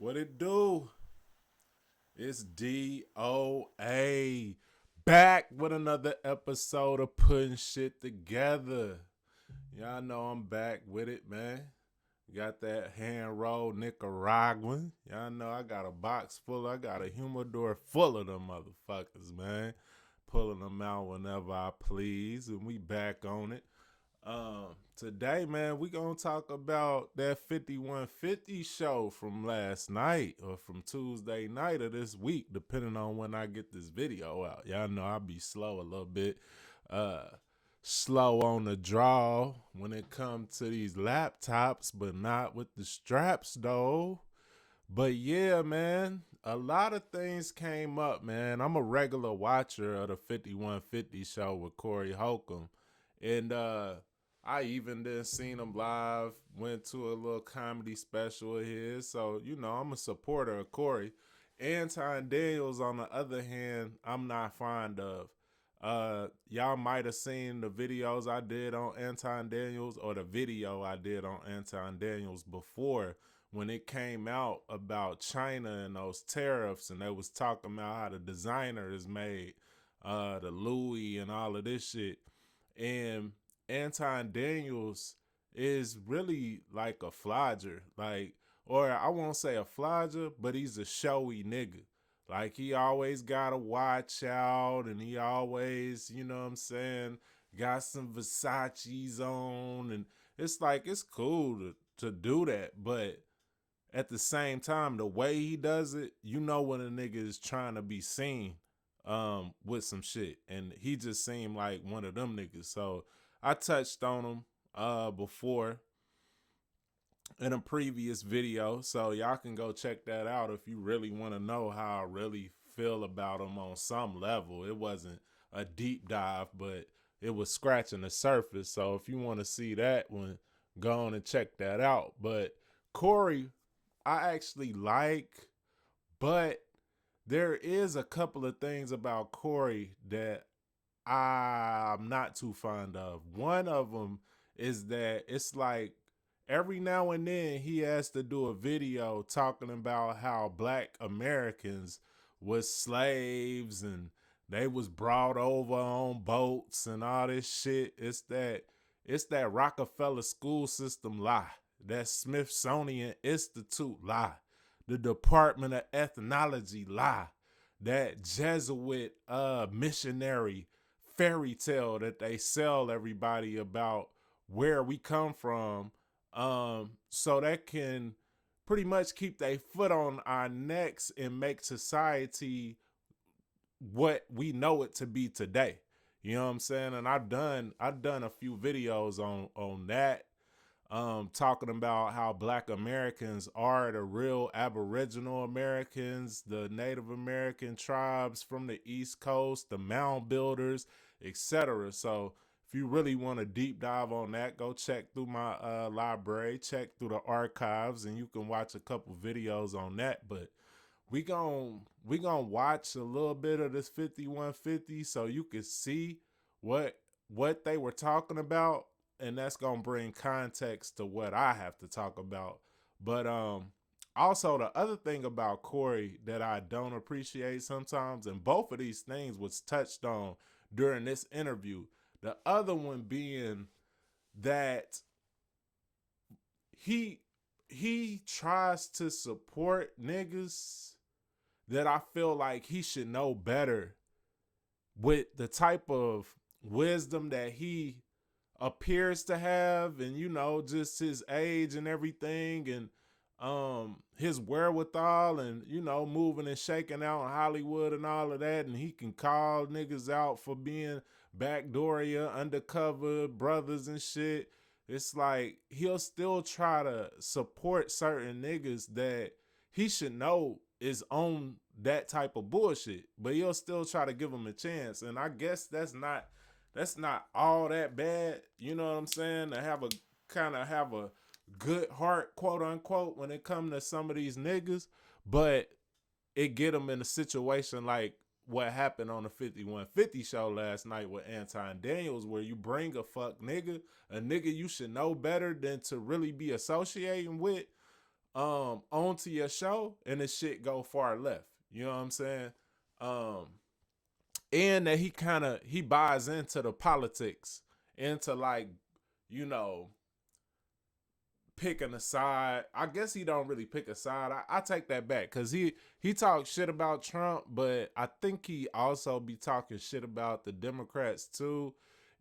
What it do? It's DOA back with another episode of putting shit together. Y'all know I'm back with it, man. Got that hand rolled Nicaraguan. Y'all know I got a box full. I got a humidor full of them motherfuckers, man. Pulling them out whenever I please, and we back on it. Today, man, we gonna talk about that 5150 show from last night or from Tuesday night of this week, depending on when I get this video out. Y'all know I'll be slow a little bit, slow on the draw when it comes to these laptops, but not with the straps though. But yeah, man, a lot of things came up, man. I'm a regular watcher of the 5150 show with Corey Holcomb. And I even then seen him live, went to a little comedy special of his. So, I'm a supporter of Corey. Anton Daniels, on the other hand, I'm not fond of. Y'all might have seen the videos I did on Anton Daniels or the video I did on Anton Daniels before when it came out about China and those tariffs, and they was talking about how the designer is made, the Louis and all of this shit. And Anton Daniels is really like a flodger, or I won't say a flodger, but he's a showy nigga. Like, he always got to watch out, and he always, you know what I'm saying, got some Versace's on, and it's like, it's cool to do that, but at the same time, the way he does it, you know when a nigga is trying to be seen with some shit, and he just seemed like one of them niggas. So I touched on him before in a previous video, so y'all can go check that out if you really want to know how I really feel about him on some level. It wasn't a deep dive, but it was scratching the surface. So if you want to see that one, go on and check that out. But Corey, I actually like, but there is a couple of things about Corey that I'm not too fond of. One of them is that it's like every now and then he has to do a video talking about how Black Americans was slaves and they was brought over on boats and all this shit. It's that Rockefeller school system lie, that Smithsonian Institute lie, the Department of Ethnology lie, that Jesuit missionary fairy tale that they sell everybody about where we come from, so that can pretty much keep their foot on our necks and make society what we know it to be today. You know what I'm saying? And I've done a few videos on that, talking about how Black Americans are the real Aboriginal Americans, the Native American tribes from the East Coast, the mound builders, etc. So if you really want to deep dive on that, go check through my library, check through the archives, and you can watch a couple videos on that. But we gon' watch a little bit of this 5150 so you can see what they were talking about, and that's gonna bring context to what I have to talk about. But also the other thing about Corey that I don't appreciate sometimes, and both of these things was touched on during this interview. The other one being that he tries to support niggas that I feel like he should know better with the type of wisdom that he appears to have, and just his age and everything, and his wherewithal, and moving and shaking out in Hollywood and all of that, and he can call niggas out for being backdooria, undercover brothers and shit. It's like he'll still try to support certain niggas that he should know is on that type of bullshit, but he'll still try to give them a chance. And I guess that's not all that bad, you know what I'm saying, to have a good heart, quote unquote, when it comes to some of these niggas. But it get them in a situation like what happened on the 5150 show last night with Anton Daniels, where you bring a fuck nigga, a nigga you should know better than to really be associating with, onto your show and the shit go far left. You know what I'm saying? And that he buys into the politics, into like, you know, picking a side. I guess he don't really pick a side. I take that back, because he talks shit about Trump, but I think he also be talking shit about the Democrats too.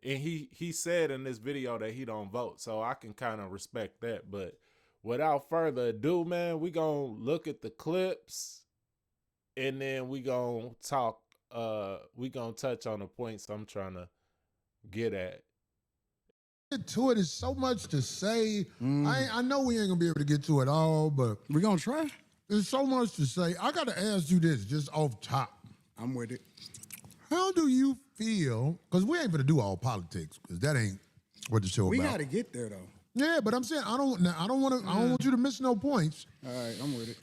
And he said in this video that he don't vote, so I can kind of respect that. But without further ado, man, we gonna look at the clips, and then we gonna talk. We gonna touch on the points I'm trying to get at. To it is so much to say. I know we ain't gonna be able to get to it all, but We're gonna try. there's so much to say. I gotta ask you this, just off top. I'm with it. How do you feel? Because we ain't gonna do all politics, because that ain't what the show We about. gotta get there though. Yeah, but I'm saying I don't want you to miss no points. All right, I'm with it.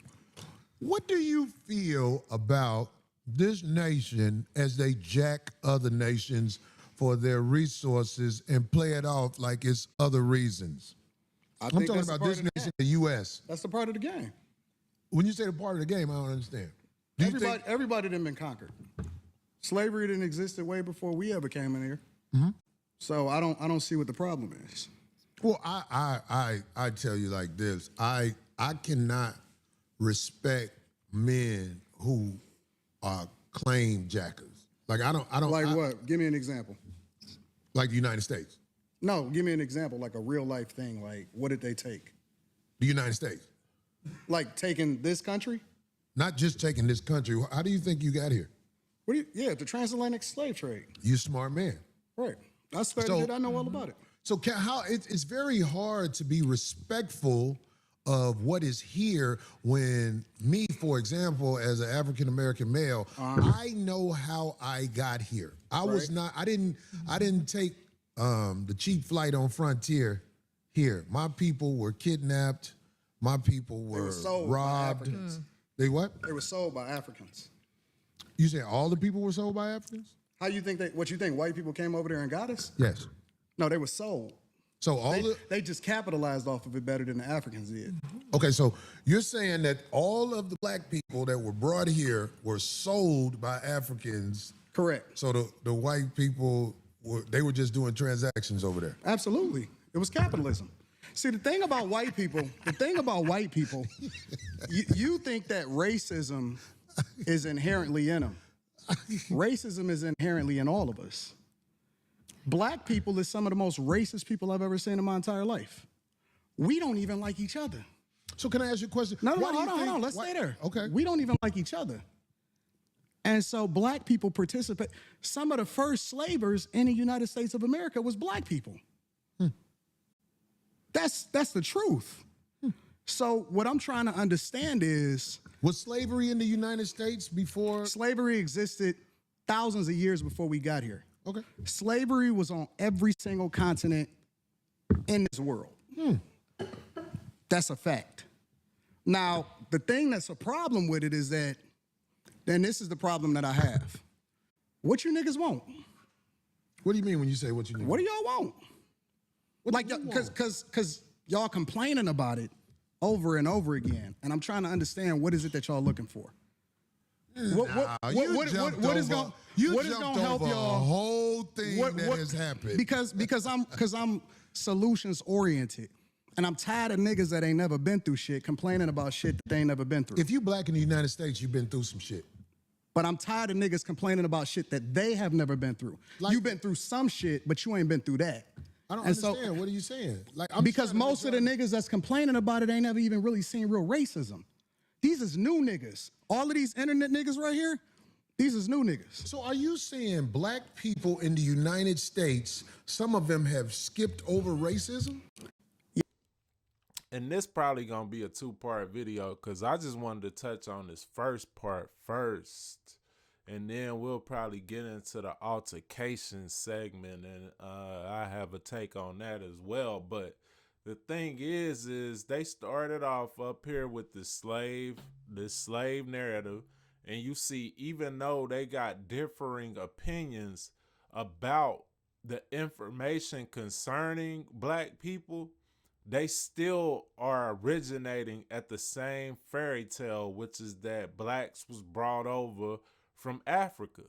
What do you feel about this nation as they jack other nations for their resources and play it off like it's other reasons? I I'm think talking that's a about part this of the nation, game. the U.S. That's the part of the game. When you say the part of the game, I don't understand. Do you think? Everybody done been conquered. Slavery didn't exist way before we ever came in here. So I don't see what the problem is. Well, I tell you like this. I cannot respect men who are claim jackers. Like I don't Like what? Give me an example. like the United States. No, give me an example, like a real life thing. Like, what did they take? The United States. Like taking this country? Not just taking this country. How do you think you got here? Yeah, the transatlantic slave trade. You a smart man. Right. I studied it. I know all about it. So it's very hard to be respectful of what is here when me, for example, as an African American male, I know how I got here. I didn't take the cheap flight on Frontier here. My people were kidnapped. My people were sold by robbed. Africans. They what? They were sold by Africans. You say all the people were sold by Africans? How you think what you think white people came over there and got us? Yes. No, they were sold. So They just capitalized off of it better than the Africans did. Okay, so you're saying that all of the black people that were brought here were sold by Africans. Correct. So the white people were just doing transactions over there. Absolutely. It was capitalism. See, the thing about white people, you think that racism is inherently in them. Racism is inherently in all of us. Black people is some of the most racist people I've ever seen in my entire life. We don't even like each other. So can I ask you a question? No, hold on. Let's stay there. Okay. We don't even like each other. And so black people participate. Some of the first slavers in the United States of America was black people. That's the truth. So what I'm trying to understand is, Was slavery in the United States before? slavery existed thousands of years before we got here. Okay. Slavery was on every single continent in this world. That's a fact. Now, the thing that's a problem with it is that, then this is the problem that I have. What you niggas want? What do you mean when you say what you need? What do y'all want? What Like, do you want? cause y'all complaining about it over and over again, and I'm trying to understand what is it that y'all looking for. What is gonna help a y'all? whole thing that has happened? Because I'm solutions oriented, and I'm tired of niggas that ain't never been through shit complaining about shit that they ain't never been through. If you black in the United States, you've been through some shit. But I'm tired of niggas complaining about shit that they have never been through. Like- You've been through some shit, but you ain't been through that. I don't And so- understand. What are you saying? Like, I'm Because trying to most of the make niggas that's complaining about it ain't never even really seen real racism. These is new niggas. All of these internet niggas right here, these is new niggas. So are you saying black people in the United States, some of them have skipped over racism? And this probably gonna be a 2-part video, because I just wanted to touch on this first part first, and then we'll probably get into the altercation segment, and I have a take on that as well. But the thing is they started off up here with the slave narrative, and you see, even though they got differing opinions about the information concerning black people, they still are originating at the same fairy tale, which is that blacks was brought over from Africa.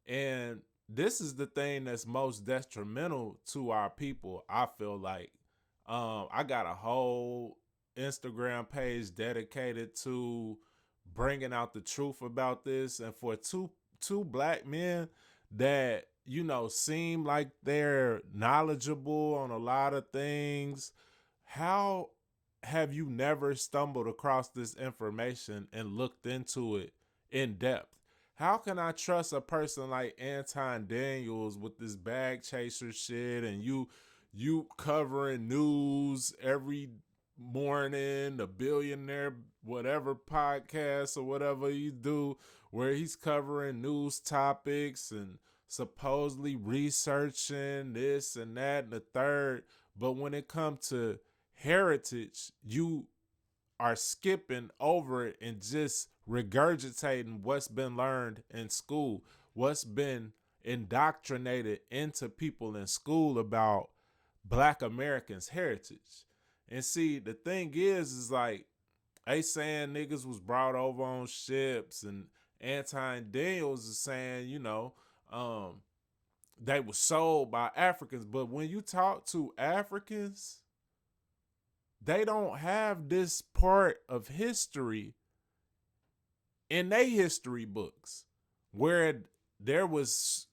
And this is the thing that's most detrimental to our people, I feel like. I got a whole Instagram page dedicated to bringing out the truth about this. And for two black men that, you know, seem like they're knowledgeable on a lot of things, how have you never stumbled across this information and looked into it in depth? How can I trust a person like Anton Daniels with this bag chaser shit, and you covering news every morning, the billionaire whatever podcast or whatever you do, where he's covering news topics and supposedly researching this and that and the third, but when it comes to heritage, you are skipping over it and just regurgitating what's been learned in school, what's been indoctrinated into people in school about Black Americans' heritage. And see, the thing is like, they saying niggas was brought over on ships, and Anton Daniels is saying, you know, they were sold by Africans. But when you talk to Africans, they don't have this part of history in their history books where there was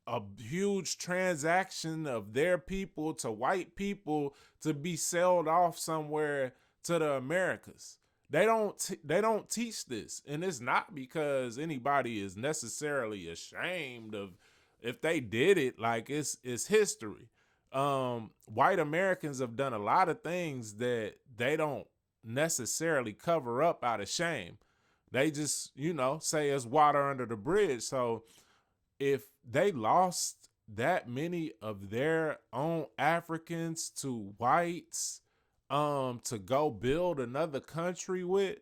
a huge transaction of their people to white people to be sold off somewhere to the Americas. They don't teach this, and it's not because anybody is necessarily ashamed of if they did it. Like, it's history. White Americans have done a lot of things that they don't necessarily cover up out of shame. They just, you know, say it's water under the bridge. So if they lost that many of their own Africans to whites, to go build another country with,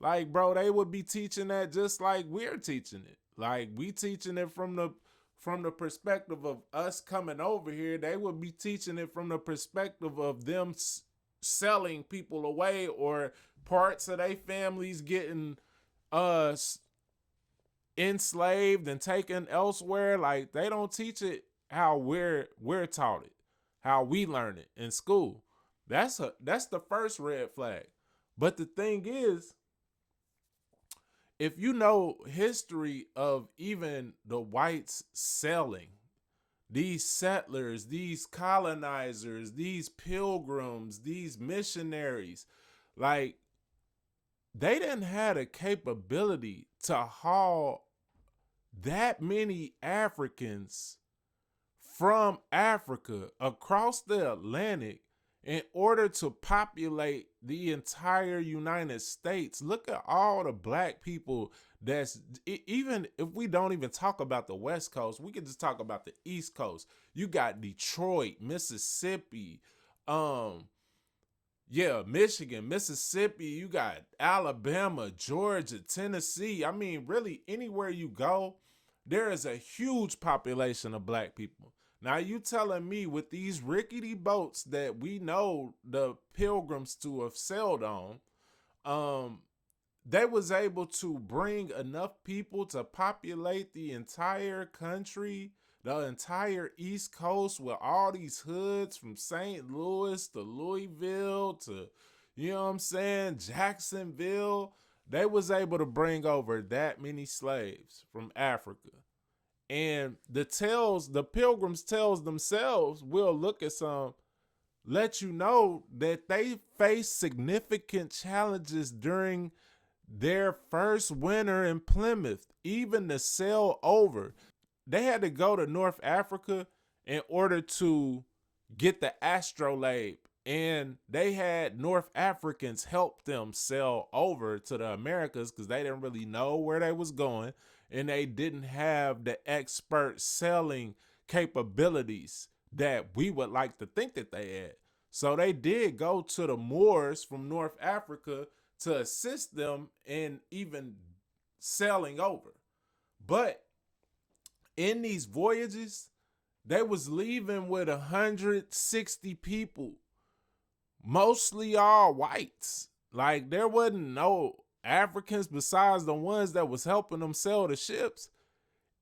like, bro, they would be teaching that just like we're teaching it. Like, we teaching it from the perspective of us coming over here. They would be teaching it from the perspective of them selling people away, or parts of their families getting enslaved and taken elsewhere. Like, they don't teach it how we're taught it, how we learn it in school. That's the first red flag. But the thing is, if you know history of even the whites selling, these settlers, these colonizers, these pilgrims, these missionaries, like, they didn't have the capability to haul that many Africans from Africa across the Atlantic in order to populate the entire United States. Look at all the black people that's, even if we don't even talk about the West Coast, we can just talk about the East Coast. You got Detroit, Mississippi, Michigan, Mississippi, you got Alabama, Georgia, Tennessee. I mean, really, anywhere you go, there is a huge population of black people. Now, you telling me with these rickety boats that we know the pilgrims to have sailed on, they was able to bring enough people to populate the entire country, the entire East Coast, with all these hoods from St. Louis to Louisville to, you know what I'm saying, Jacksonville. They was able to bring over that many slaves from Africa. And the pilgrims tells themselves, will look at some, let you know that they faced significant challenges during their first winter in Plymouth, even to sail over. They had to go to North Africa in order to get the astrolabe, and they had North Africans help them sail over to the Americas because they didn't really know where they was going, and they didn't have the expert sailing capabilities that we would like to think that they had. So they did go to the Moors from North Africa to assist them in even sailing over. But in these voyages, they was leaving with 160 people mostly all whites. Like there wasn't no Africans besides the ones that was helping them sell the ships.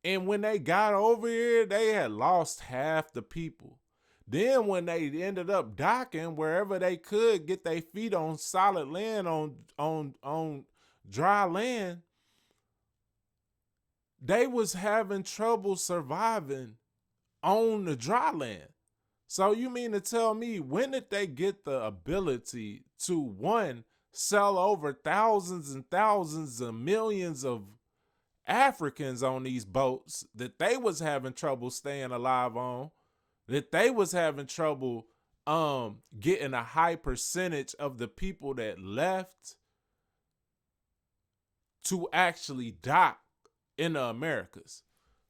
And when they got over here, they had lost half the people. Then when they ended up docking wherever they could get their feet on solid land, on dry land, they was having trouble surviving on the dry land. So you mean to tell me, when did they get the ability to, one, sell over thousands and thousands of millions of Africans on these boats that they was having trouble staying alive on, that they was having trouble getting a high percentage of the people that left to actually dock in the Americas?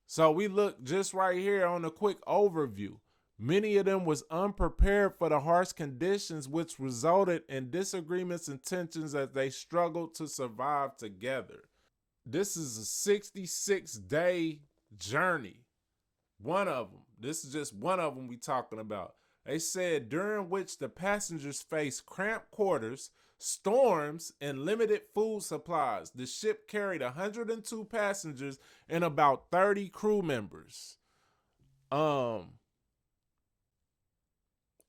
So we look just right here on a quick overview. Many of them was unprepared for the harsh conditions, which resulted in disagreements and tensions as they struggled to survive together. This is a 66-day journey. One of them. This is just one of them we talking about. They said during which the passengers faced cramped quarters, storms, and limited food supplies. The ship carried 102 passengers and about 30 crew members. And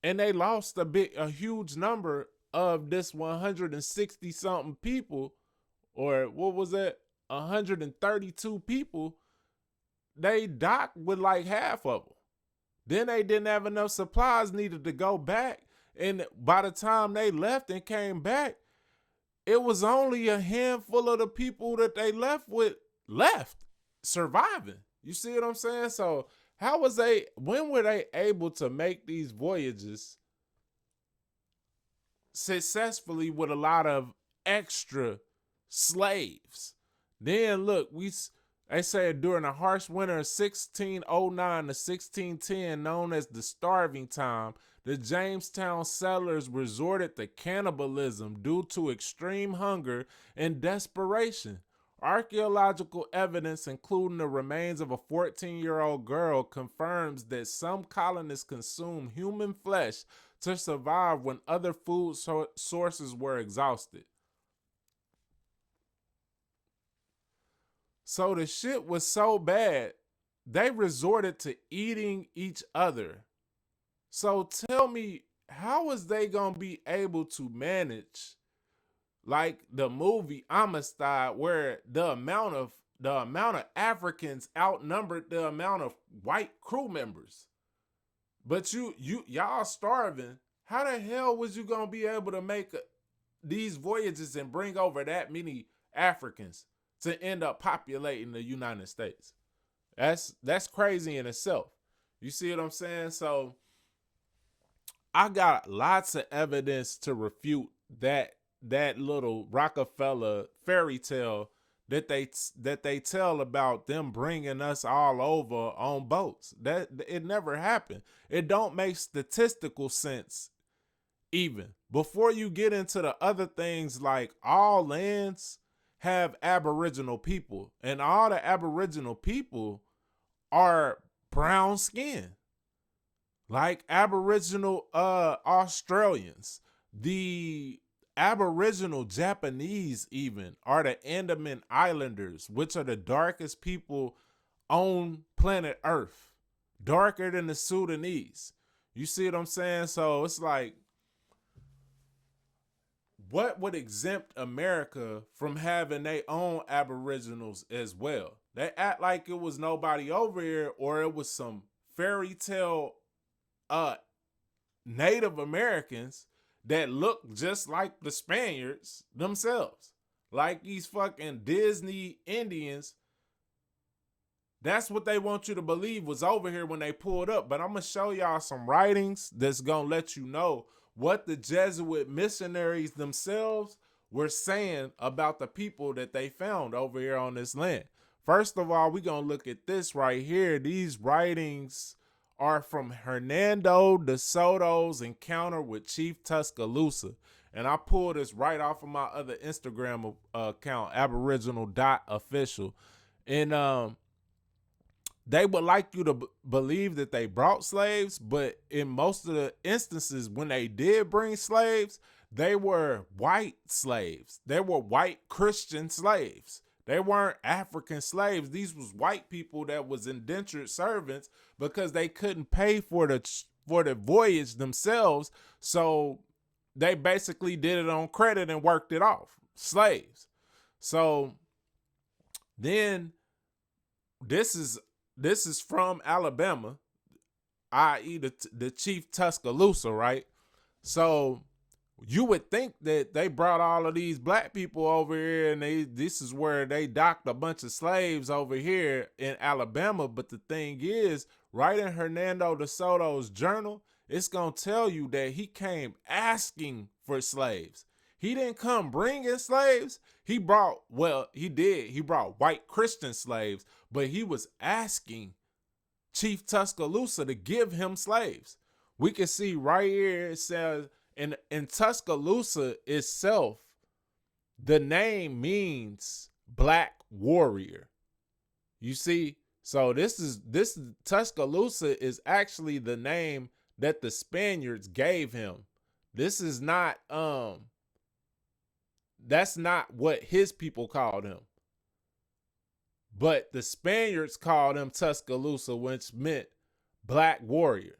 they lost a huge number of this 160 something people, or what was that? 132 people. They docked with like half of them. Then they didn't have enough supplies, needed to go back. And by the time they left and came back, it was only a handful of the people that they left with left surviving. You see what I'm saying? So when were they able to make these voyages successfully with a lot of extra slaves? Then look, they say during the harsh winter of 1609 to 1610, known as the Starving Time, the Jamestown settlers resorted to cannibalism due to extreme hunger and desperation. Archaeological evidence, including the remains of a 14-year-old girl, confirms that some colonists consumed human flesh to survive when other food sources were exhausted. So the shit was so bad, they resorted to eating each other. So tell me, how was they gonna be able to manage, like the movie Amistad, where the amount of Africans outnumbered the amount of white crew members? But y'all starving. How the hell was you gonna be able to make these voyages and bring over that many Africans to end up populating the United States? That's crazy in itself. You see what I'm saying? So I got lots of evidence to refute that little Rockefeller fairy tale that they tell about them bringing us all over on boats. That it never happened. It don't make statistical sense even. Before you get into the other things, like all lands have Aboriginal people, and all the Aboriginal people are brown skin. Like Aboriginal Australians, the Aboriginal Japanese even are the Andaman Islanders, which are the darkest people on planet Earth, darker than the Sudanese. You see what I'm saying? So it's like, what would exempt America from having their own Aboriginals as well? They act like it was nobody over here, or it was some fairy tale Native Americans that look just like the Spaniards themselves, like these fucking Disney Indians. That's what they want you to believe was over here when they pulled up. But I'm going to show y'all some writings that's going to let you know what the Jesuit missionaries themselves were saying about the people that they found over here on this land. First of all, we're going to look at this right here. These writings are from Hernando de Soto's encounter with Chief Tuscaloosa. And I pulled this right off of my other Instagram account, aboriginal.official. And they would like you to believe that they brought slaves, but in most of the instances when they did bring slaves, they were white slaves. They were white Christian slaves. They weren't African slaves. These was white people that was indentured servants because they couldn't pay for the voyage themselves. So they basically did it on credit and worked it off. Slaves. So then this is from Alabama, i.e. the Chief Tuscaloosa, right? So you would think that they brought all of these black people over here and this is where they docked a bunch of slaves over here in Alabama. But the thing is, right in Hernando de Soto's journal, it's going to tell you that he came asking for slaves. He didn't come bringing slaves. He brought white Christian slaves, but he was asking Chief Tuscaloosa to give him slaves. We can see right here, it says, in Tuscaloosa itself, the name means black warrior. You see, so this Tuscaloosa is actually the name that the Spaniards gave him. This is not that's not what his people called him. But the Spaniards called him Tuscaloosa, which meant black warrior.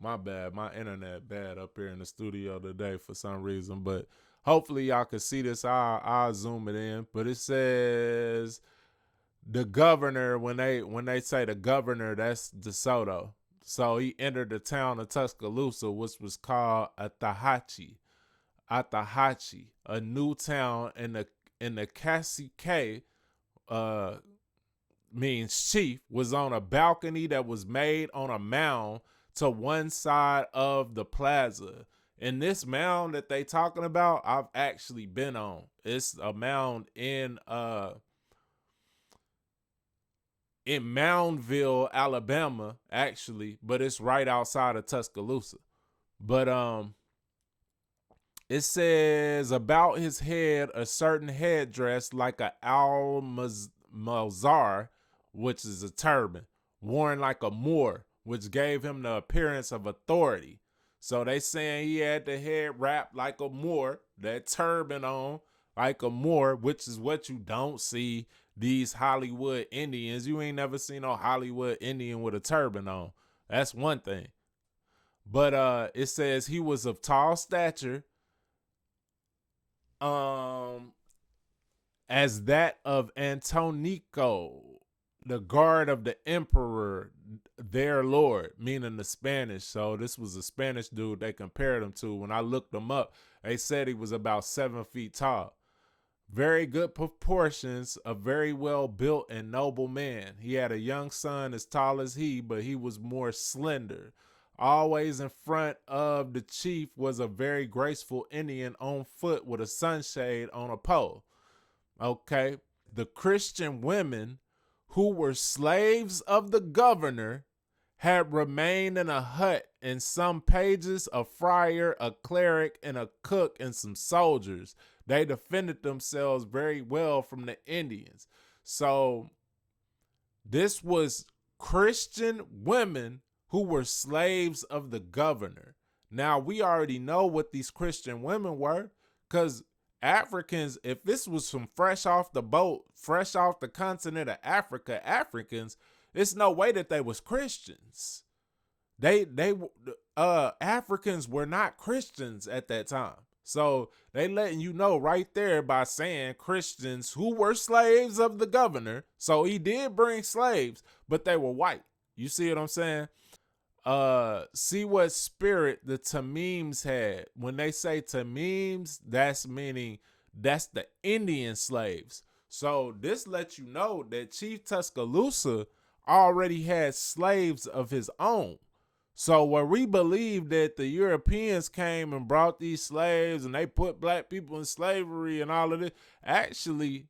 My bad. My internet bad up here in the studio today for some reason. But hopefully y'all can see this. I'll zoom it in. But it says the governor, when they say the governor, that's DeSoto. So he entered the town of Tuscaloosa, which was called Atahachi, a new town in the Cacique, means chief, was on a balcony that was made on a mound to one side of the plaza. And this mound that they talking about, I've actually been on. It's a mound in Moundville, Alabama, actually, but it's right outside of Tuscaloosa. But it says about his head a certain headdress like a almazar, which is a turban, worn like a Moor, which gave him the appearance of authority. So they saying he had the head wrapped like a Moor, that turban on like a Moor, which is what you don't see these Hollywood Indians. You ain't never seen no Hollywood Indian with a turban on. That's one thing. But it says he was of tall stature, as that of Antonico, the guard of the emperor, their lord, meaning the Spanish. So this was a Spanish dude they compared him to. When I looked him up, they said he was about 7 feet tall. Very good proportions, a very well built and noble man. He had a young son as tall as he, but he was more slender. Always in front of the chief was a very graceful Indian on foot with a sunshade on a pole. Okay. The Christian women who were slaves of the governor had remained in a hut, in some pages a friar, a cleric, and a cook, and some soldiers. They defended themselves very well from the Indians. So this was Christian women who were slaves of the governor. Now, we already know what these Christian women were, because Africans, if this was from fresh off the boat, fresh off the continent of Africa, Africans, it's no way that they was Christians. Africans were not Christians at that time. So they letting you know right there by saying Christians who were slaves of the governor. So he did bring slaves, but they were white. You see what I'm saying? See what spirit the Tamims had. When they say Tamims, that's meaning that's the Indian slaves. So this lets you know that Chief Tuscaloosa already had slaves of his own. So where we believe that the Europeans came and brought these slaves and they put black people in slavery and all of this, actually,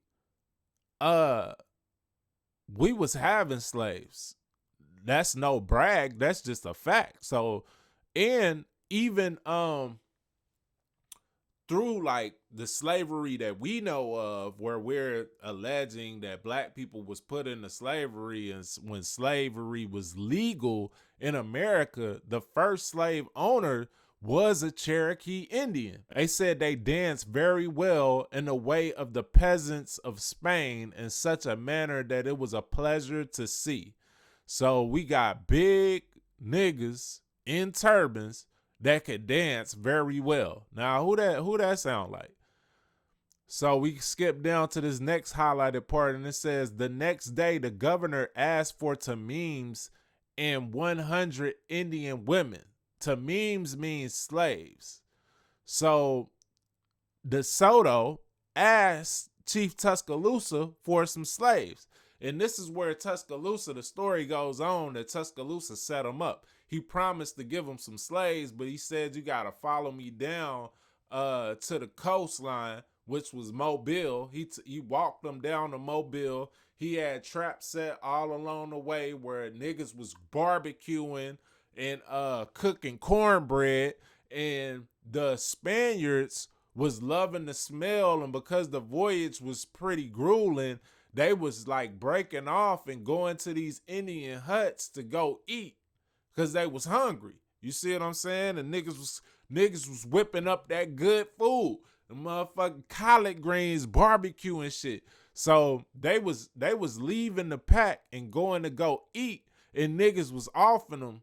we was having slaves. That's no brag. That's just a fact. So, and even through like the slavery that we know of, where we're alleging that black people was put into slavery, and when slavery was legal in America, the first slave owner was a Cherokee Indian. They said they danced very well in the way of the peasants of Spain in such a manner that it was a pleasure to see. So we got big niggas in turbans that could dance very well. Now, who that sound like? So we skip down to this next highlighted part, and it says, the next day, the governor asked for Tamims and 100 Indian women. Tamims means slaves. So DeSoto asked Chief Tuscaloosa for some slaves. And this is where Tuscaloosa, the story goes on that Tuscaloosa set him up. He promised to give him some slaves, but he said, you got to follow me down to the coastline, which was Mobile. He walked them down to Mobile. He had traps set all along the way where niggas was barbecuing and cooking cornbread, and the Spaniards was loving the smell, and because the voyage was pretty grueling, they was like breaking off and going to these Indian huts to go eat because they was hungry. You see what I'm saying? And niggas was whipping up that good food, the motherfucking collard greens, barbecue and shit. So they was leaving the pack and going to go eat, and niggas was offering them,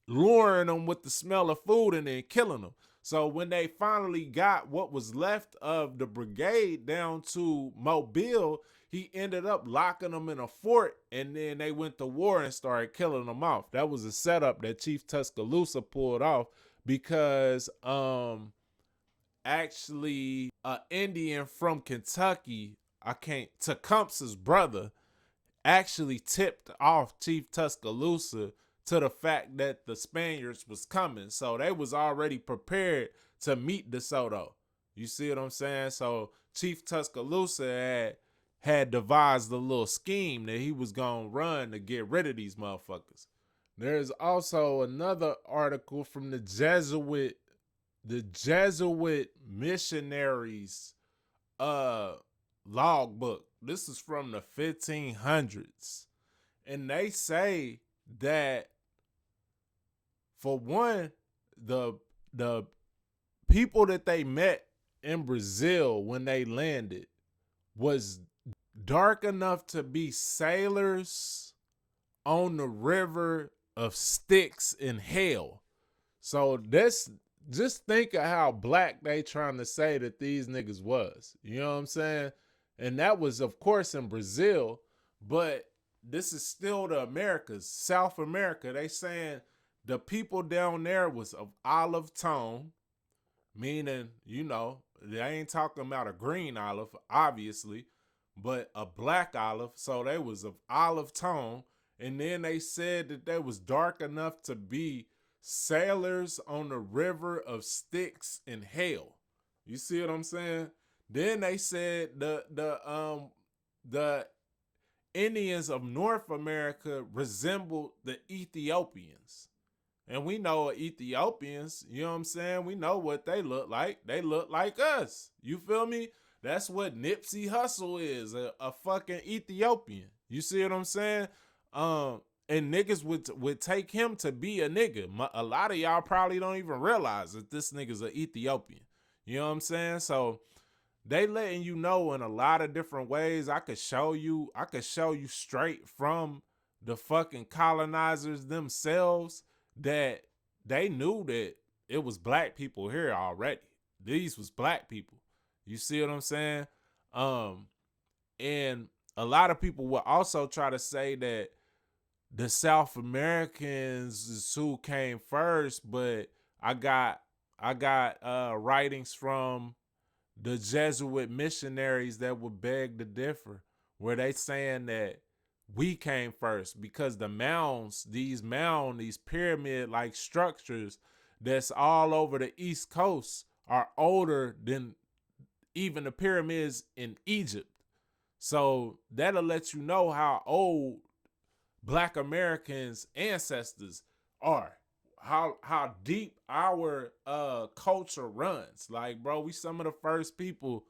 luring them with the smell of food and then killing them. So when they finally got what was left of the brigade down to Mobile, he ended up locking them in a fort, and then they went to war and started killing them off. That was a setup that Chief Tuscaloosa pulled off because actually an Indian from Kentucky, Tecumseh's brother, actually tipped off Chief Tuscaloosa to the fact that the Spaniards was coming. So they was already prepared to meet DeSoto. You see what I'm saying? So Chief Tuscaloosa had devised a little scheme that he was going to run to get rid of these motherfuckers. There's also another article from the Jesuit missionaries logbook. This is from the 1500s. And they say that, for one, the people that they met in Brazil when they landed was dark enough to be sailors on the river of Styx in hell. So this, just think of how black they trying to say that these niggas was. You know what I'm saying? And that was, of course, in Brazil, but this is still the Americas, South America. They saying the people down there was of olive tone, meaning, you know, they ain't talking about a green olive, obviously, but a black olive. So they was of olive tone. And then they said that they was dark enough to be sailors on the river of Styx in hell. You see what I'm saying? Then they said the Indians of North America resembled the Ethiopians. And we know Ethiopians, you know what I'm saying? We know what they look like. They look like us. You feel me? That's what Nipsey Hussle is, a fucking Ethiopian. You see what I'm saying? And niggas would take him to be a nigga. A lot of y'all probably don't even realize that this nigga's an Ethiopian. You know what I'm saying? So they letting you know in a lot of different ways. I could show you straight from the fucking colonizers themselves that they knew that it was black people here already. These was black people. You see what I'm saying? And a lot of people will also try to say that the South Americans is who came first, but I got writings from the Jesuit missionaries that would beg to differ, where they saying that we came first because the mounds, these pyramid-like structures that's all over the East Coast are older than even the pyramids in Egypt. So that'll let you know how old Black Americans' ancestors are, how deep our culture runs. Like, bro, we some of the first people,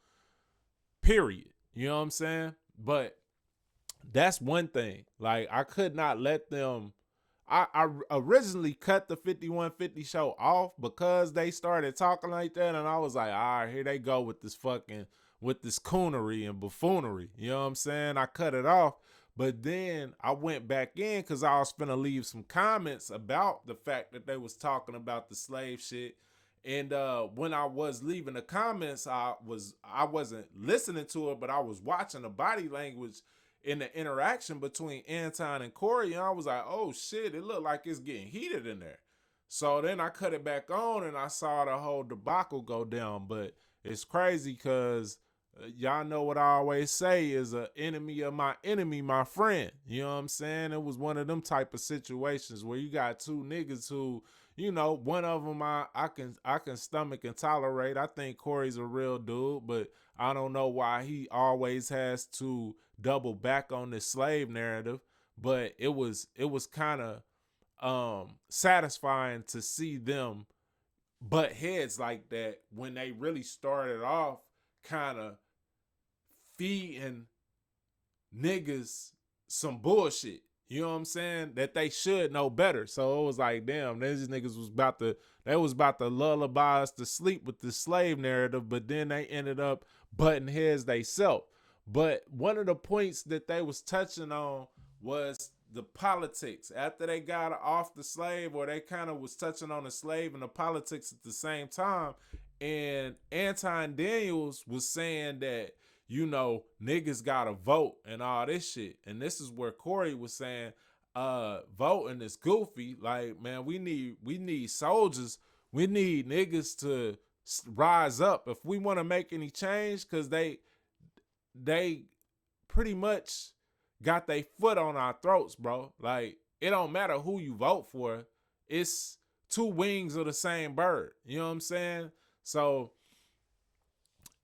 period. You know what I'm saying? But that's one thing. Like, I could not let them. I originally cut the 5150 show off because they started talking like that, and I was like, all right, here they go with this coonery and buffoonery. You know what I'm saying? I cut it off, but then I went back in because I was finna leave some comments about the fact that they was talking about the slave shit. And when I was leaving the comments, I wasn't listening to it, but I was watching the body language in the interaction between Anton and Corey, and I was like, oh shit, it looked like it's getting heated in there. So then I cut it back on and I saw the whole debacle go down. But it's crazy because y'all know what I always say is an enemy of my enemy, my friend. You know what I'm saying? It was one of them type of situations where you got two niggas who, you know, one of them I can stomach and tolerate. I think Corey's a real dude, but I don't know why he always has to double back on this slave narrative. But it was kind of satisfying to see them butt heads like that when they really started off kind of feeding niggas some bullshit. You know what I'm saying? That they should know better. So it was like, damn, these niggas was about to lullaby us to sleep with the slave narrative, but then they ended up butting heads they self. But one of the points that they was touching on was the politics. After they got off the slave, or they kind of was touching on the slave and the politics at the same time. And Anton Daniels was saying that, you know, niggas gotta vote and all this shit. And this is where Corey was saying, voting is goofy. Like, man, we need soldiers. We need niggas to rise up if we want to make any change, because they pretty much got their foot on our throats, bro. Like, it don't matter who you vote for. It's two wings of the same bird. You know what I'm saying? So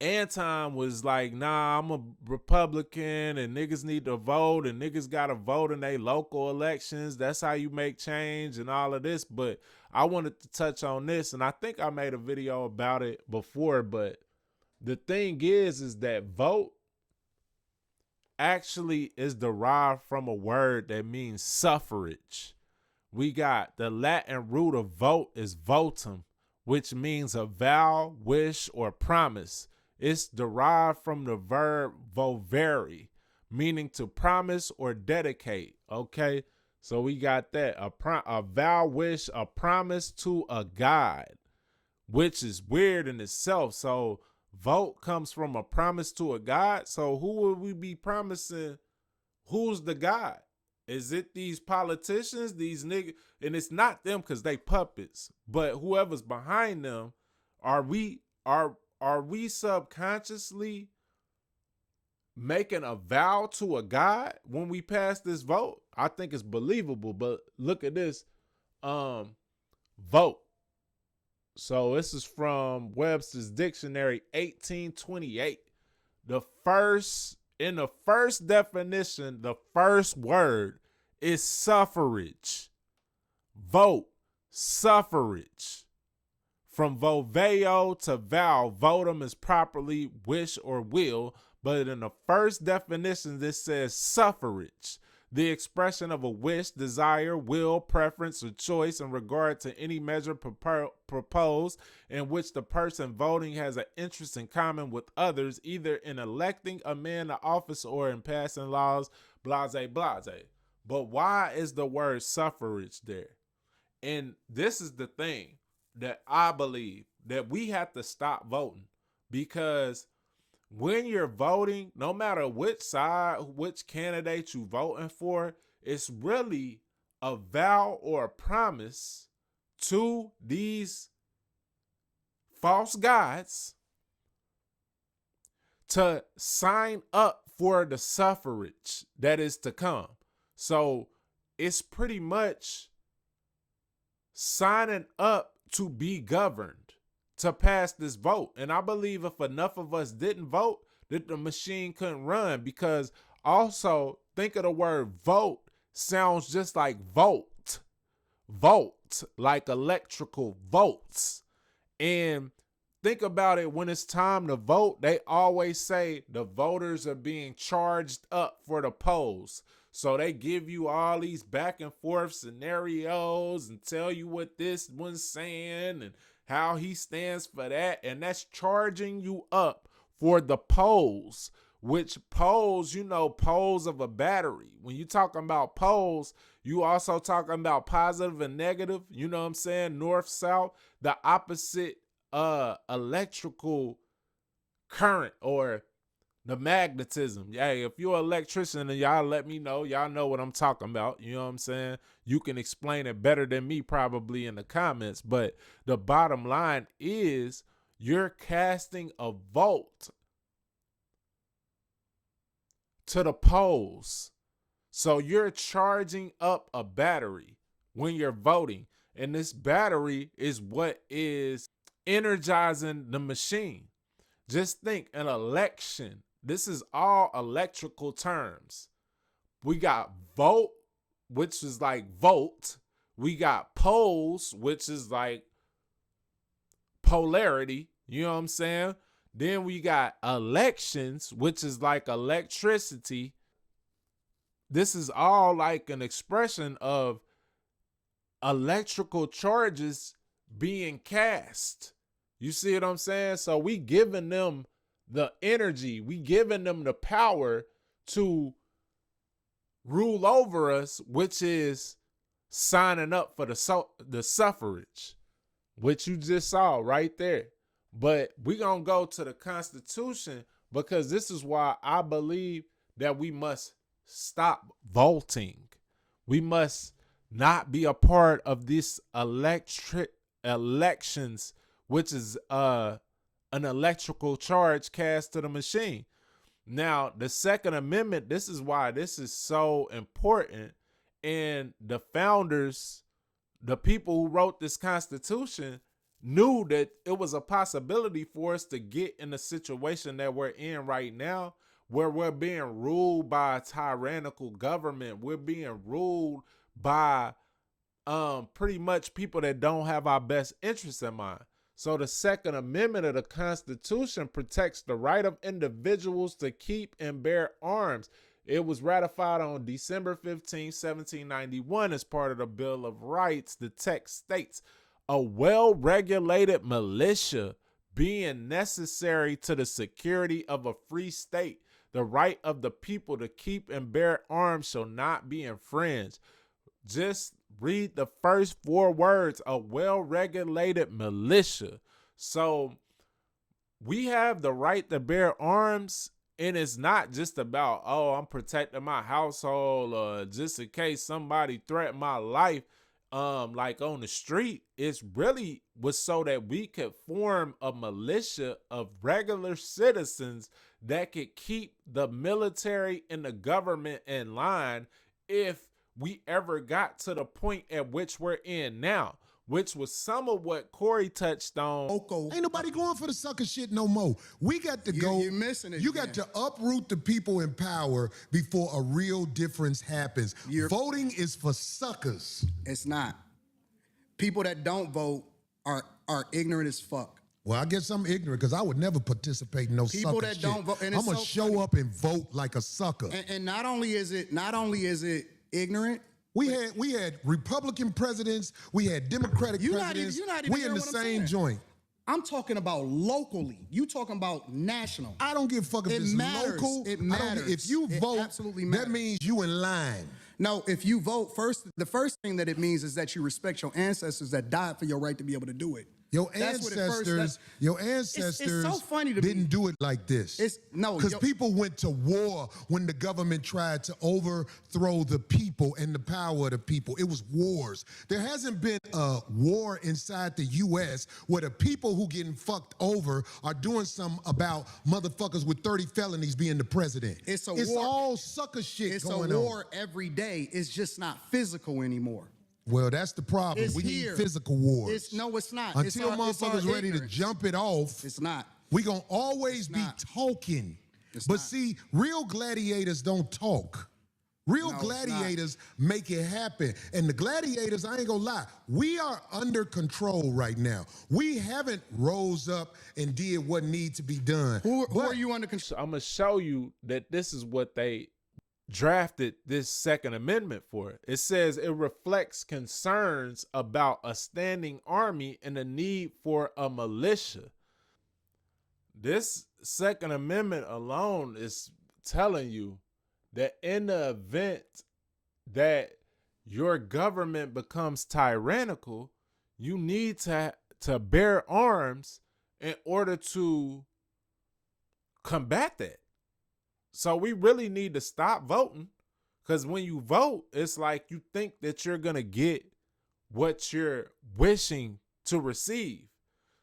Anton was like, nah, I'm a Republican and niggas need to vote and niggas got to vote in their local elections. That's how you make change and all of this. But I wanted to touch on this, and I think I made a video about it before, but the thing is that vote actually is derived from a word that means suffrage. We got the Latin root of vote is votum, which means a vow, wish, or promise. It's derived from the verb vovere, meaning to promise or dedicate. Okay, so we got that, a vow, wish, a promise to a god, which is weird in itself. So vote comes from a promise to a god. So who would we be promising? Who's the god? Is it these politicians, these niggas? And it's not them because they puppets, but whoever's behind them. Are we subconsciously making a vow to a god when we pass this vote? I think it's believable, but look at this. Vote. So this is from Webster's Dictionary, 1828. In the first definition, the first word is suffrage. Vote, suffrage. From voveo to vow, votum is properly wish or will, but in the first definition, this says suffrage. The expression of a wish, desire, will, preference, or choice in regard to any measure proposed in which the person voting has an interest in common with others, either in electing a man to office or in passing laws, blase, blase. But why is the word suffrage there? And this is the thing that I believe, that we have to stop voting, because when you're voting, no matter which side, which candidate you voting for, it's really a vow or a promise to these false gods to sign up for the suffrage that is to come. So it's pretty much signing up to be governed, to pass this vote. And I believe if enough of us didn't vote, that the machine couldn't run. Because also, think of the word vote, sounds just like vote. volt, like electrical volts. And think about it, when it's time to vote, they always say the voters are being charged up for the polls. So they give you all these back and forth scenarios and tell you what this one's saying and how he stands for that. And that's charging you up for the polls, which polls, polls of a battery. When you talking about polls, you also talking about positive and negative, you know what I'm saying? North, south, the opposite electrical current or the magnetism. Hey, if you're an electrician and y'all let me know, y'all know what I'm talking about. You know what I'm saying? You can explain it better than me probably in the comments. But the bottom line is you're casting a vote to the polls. So you're charging up a battery when you're voting. And this battery is what is energizing the machine. Just think, an election. This is all electrical terms. We got vote, which is like volt. We got polls, which is like polarity. You know what I'm saying? Then we got elections, which is like electricity. This is all like an expression of electrical charges being cast. You see what I'm saying? So we giving them the energy, we giving them the power to rule over us, which is signing up for the suffrage, which you just saw right there. But we gonna go to the Constitution because this is why I believe that we must stop voting. We must not be a part of this elections, which is an electrical charge cast to the machine. Now, the Second Amendment, this is why this is so important. And the founders, the people who wrote this Constitution, knew that it was a possibility for us to get in the situation that we're in right now, where we're being ruled by a tyrannical government. We're being ruled by pretty much people that don't have our best interests in mind. So the Second Amendment of the Constitution protects the right of individuals to keep and bear arms. It was ratified on December 15, 1791 as part of the Bill of Rights. The text states, a well-regulated militia being necessary to the security of a free state, the right of the people to keep and bear arms shall not be infringed. Just read the first four words, a well-regulated militia. So we have the right to bear arms, and it's not just about, oh, I'm protecting my household or just in case somebody threatened my life like on the street. It's really was so that we could form a militia of regular citizens that could keep the military and the government in line if we ever got to the point at which we're in now, which was some of what Corey touched on. Ain't nobody going for the sucker shit no more. We got to go. You're missing it. You got to uproot the people in power before a real difference happens. Voting is for suckers. It's not. People that don't vote are ignorant as fuck. Well, I guess I'm ignorant because I would never participate in no People sucker that shit. don't vote, and I'm it's gonna so show funny. up and vote like a sucker. And not only is it ignorant. We had Republican presidents, we had Democratic presidents. You're not even we in hearing the what I'm same saying. joint. I'm talking about locally. You talking about national. I don't give a fuck if It it's matters. local. It I don't, matters. if you It vote, absolutely that matters. means you in line. No, if you vote first, the first thing that it means is that you respect your ancestors that died for your right to be able to do it. Your That's what it ancestors, first- It's so funny to me. didn't do it like this. Because people went to war when the government tried to overthrow the people and the power of the people. It was wars. There hasn't been a war inside the U.S. where the people who getting fucked over are doing something about motherfuckers with 30 felonies being the president. It's a It's war. all sucker shit It's going a on. war every day. It's just not physical anymore. Well, that's the problem. It's We here. need physical wars. It's not. Until It's our motherfuckers ready to ignorance. jump it off, It's not. we gonna always be not. talking. It's But not. see, real gladiators don't talk. Real No, it's not. gladiators make it happen. And the gladiators, I ain't gonna lie, we are under control right now. We haven't rose up and did what needs to be done. Who But are you under control? I'm going to show you that this is what they drafted this Second Amendment for. It says it reflects concerns about a standing army and the need for a militia. This Second Amendment alone is telling you that in the event that your government becomes tyrannical, you need to bear arms in order to combat that. So we really need to stop voting, because when you vote, it's like you think that you're going to get what you're wishing to receive.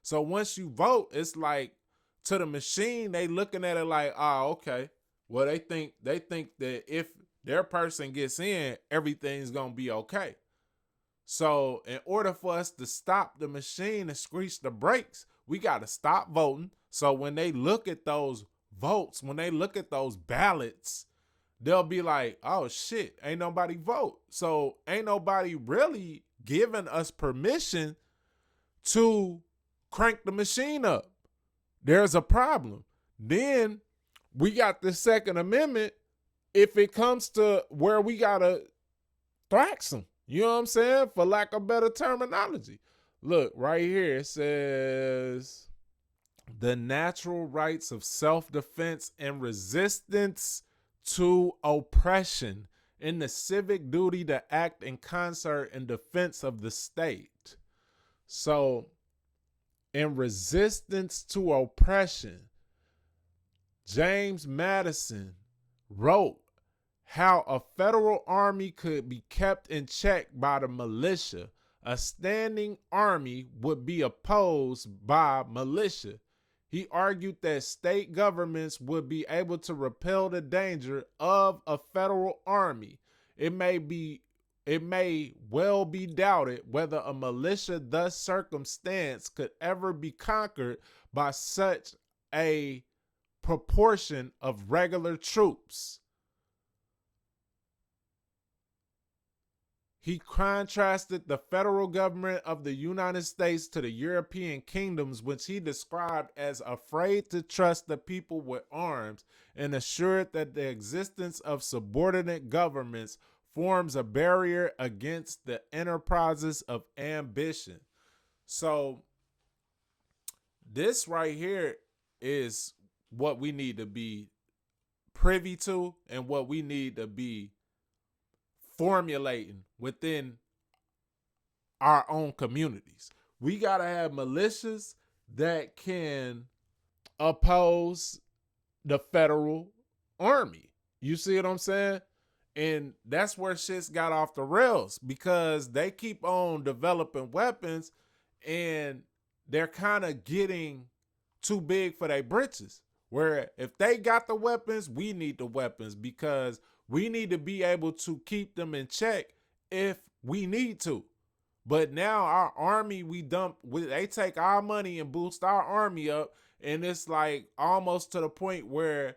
So once you vote, it's like to the machine, they looking at it like, oh, okay. Well, they think that if their person gets in, everything's going to be okay. So in order for us to stop the machine and screech the brakes, we got to stop voting. So when they look at those votes, when they look at those ballots, they'll be like, oh shit, ain't nobody vote. So ain't nobody really giving us permission to crank the machine up. There's a problem. Then we got the Second Amendment if it comes to where we gotta thrax them. You know what I'm saying? For lack of better terminology. Look, right here it says the natural rights of self-defense and resistance to oppression and the civic duty to act in concert in defense of the state. So, in resistance to oppression, James Madison wrote how a federal army could be kept in check by the militia. A standing army would be opposed by militia. He argued that state governments would be able to repel the danger of a federal army. It may well be doubted whether a militia thus circumstanced could ever be conquered by such a proportion of regular troops. He contrasted the federal government of the United States to the European kingdoms, which he described as afraid to trust the people with arms and assured that the existence of subordinate governments forms a barrier against the enterprises of ambition. So this right here is what we need to be privy to and what we need to be formulating within our own communities. We got to have militias that can oppose the federal army. You see what I'm saying? And that's where shit's got off the rails, because they keep on developing weapons and they're kind of getting too big for their britches. Where if they got the weapons, we need the weapons, because we need to be able to keep them in check if we need to. But now our army, they take our money and boost our army up, and it's like almost to the point where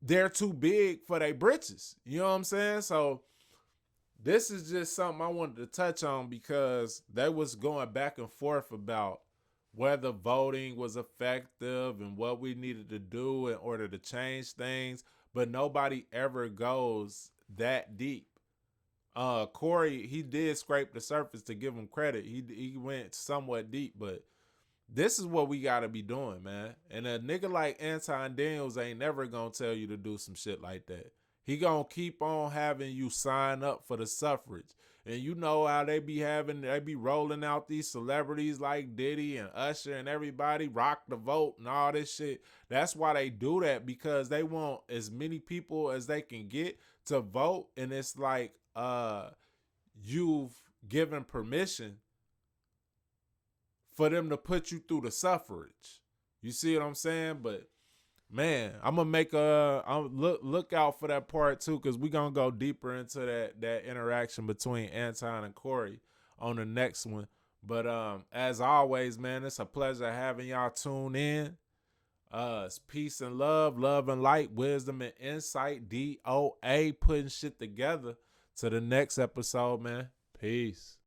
they're too big for their britches. You know what I'm saying? So this is just something I wanted to touch on, because they was going back and forth about whether voting was effective and what we needed to do in order to change things, but nobody ever goes that deep. Corey, he did scrape the surface, to give him credit. He went somewhat deep, but this is what we got to be doing, man. And a nigga like Anton Daniels ain't never going to tell you to do some shit like that. He going to keep on having you sign up for the suffrage. And you know how they be rolling out these celebrities like Diddy and Usher and everybody, rock the vote and all this shit. That's why they do that, because they want as many people as they can get to vote. And it's like, you've given permission for them to put you through the suffrage. You see what I'm saying? But man, I'm gonna make look out for that part too, because we're gonna go deeper into that interaction between Anton and Corey on the next one. But as always, man, it's a pleasure having y'all tune in. It's peace and love and light, wisdom and insight. DOA putting shit together. To the next episode, man. Peace.